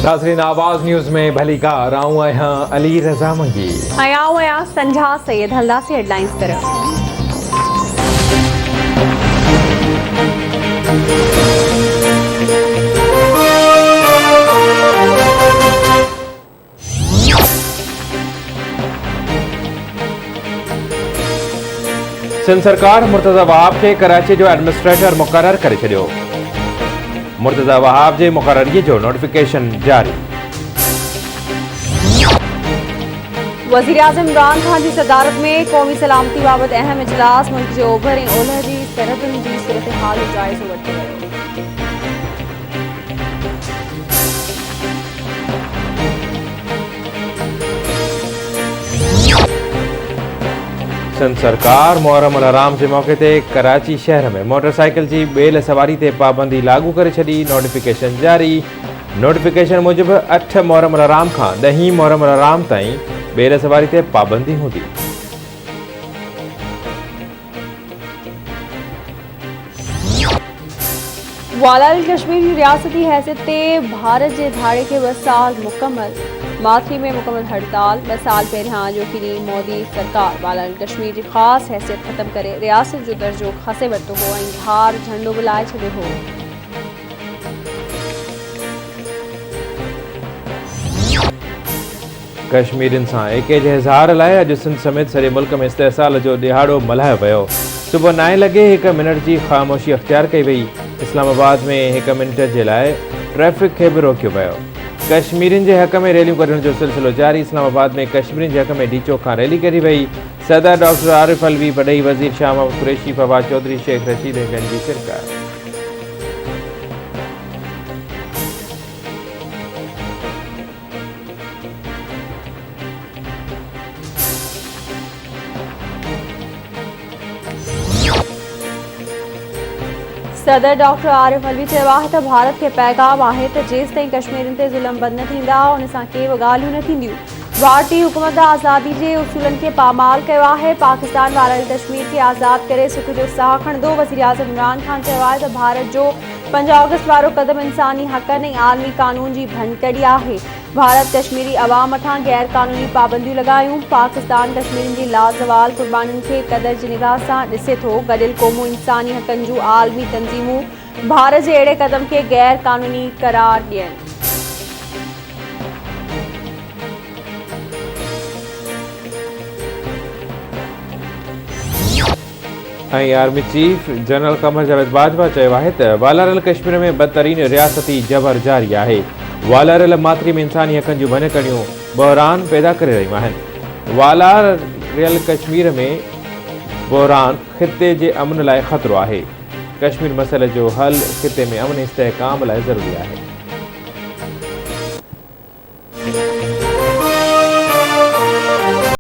नाज़रीन, आवाज़ न्यूज़ में भली का राऊं आहियां अली रज़ा मंगी। आयाऊं आहियां संझा सैयद हलदासी हेडलाइंस तरफ़। सिंध सरकार मुर्तज़ा वहाब खे कराची जो एडमिनिस्ट्रेटर मुक़रर करे छॾियो। मुर्तज़ा वहाब जे मुक़ररीअ जो नोटिफिकेशन जारी। वज़ीर आज़म इमरान खान जी सदारत में क़ौमी सलामती बाबति अहम इजलास। मुल्क जे ओभर ऐं ओलह जी सरहदुनि जी सूरत हाल जो जाइज़ो वरितो वियो। सिंध सरकार मुहर्रम अल हराम जे मौक़े ते कराची शहर में मोटरसाइकिल जी ॿेल सवारी ते पाबंदी लागू करे छॾी। नोटिफिकेशन जारी। नोटिफिकेशन मूजिबि 8 मुहर्रम अल हराम खां 10 मुहर्रम अल हराम ताईं ॿेल सवारी ते पाबंदी हूंदी। वाला कश्मीर की रियासती हैसियत ते भारत जे धाड़े के 2 साल मुकम्मल। माथरी में मुकम्मल हड़ताल। 2 साल पहिरियां जो की मोदी सरकार वाला कश्मीर की ख़ास हैसियत ख़त्म करे रियासत जो दर्जो खसे वरितो हो ऐं धार झंडो बि लाहे छॾियो हो। कश्मीरियुनि सां एके जे इज़हार लाइ अॼु सिंध समेत सॼे मुल्क में इस्तेसाल जो ॾिहाड़ो मल्हायो वियो। सुबुह 9 लॻे 1 मिनट जी ख़ामोशी अख़्तियार कई वई। इस्लामाबाद में 1 मिनट जे लाइ ट्रैफ़िक खे बि रोकियो वियो। कश्मीरियुनि जे हक़ में रैलियूं कढण जो सिलसिलो जारी। इस्लामाबाद में कश्मीरियुनि जे हक़ में डी चौक खां रैली कढी वई। सदर डॉक्टर आरिफ अलवी, वॾई वज़ीर शाह महमूद कुरैशी, फवाद चौधरी, शेख रशीद ऐं ॿियनि जी शिरकत। सदर डॉक्टर आरिफ अलवी चयो आहे त भारत के पैगाम आहे त जेसिताईं कश्मीरियुनि ते ज़ुल्म बंदि न थींदा उन सां के बि ॻाल्हियूं न थींदियूं। भारतीय हुकूमत आज़ादी जे उसूलनि खे पामाल कयो आहे। पाकिस्तान वारनि कश्मीर खे आज़ाद करे सुख जो साह खणंदो। वज़ीर आज़म इमरान खान चयो आहे त भारत जो 5 अगस्त वारो क़दम इंसानी हक़नि ऐं आलमी कानून जी भञकड़ी आहे। भारत कश्मीरी अवाम मथां गैर क़ानूनी पाबंदियूं लॻायूं। पाकिस्तान कश्मीरियुनि जी लाज़वाल क़ुर्बानियुनि खे क़दर जी निगाह सां ॾिसे थो। गॾियल क़ौमूं इंसानी हक़नि जूं आलमी तंज़ीमूं भारत जे अहिड़े क़दम खे गैर क़ानूनी क़रार ॾियनि। ऐं army chief general Qamar Javed Bajwa चयो आहे त वालारल कश्मीर में बदतरीन रियासती जबर जारी आहे। वालारल मातरी में इंसानी हक़नि जूं भञकड़ियूं बहरान पैदा करे रहियूं आहिनि। वालारल कश्मीर में बहरान ख़िते जे अमन लाइ ख़तरो आहे। कश्मीर मसइले जो हल ख़िते में अमन इस्तेहकाम लाइ ज़रूरी आहे।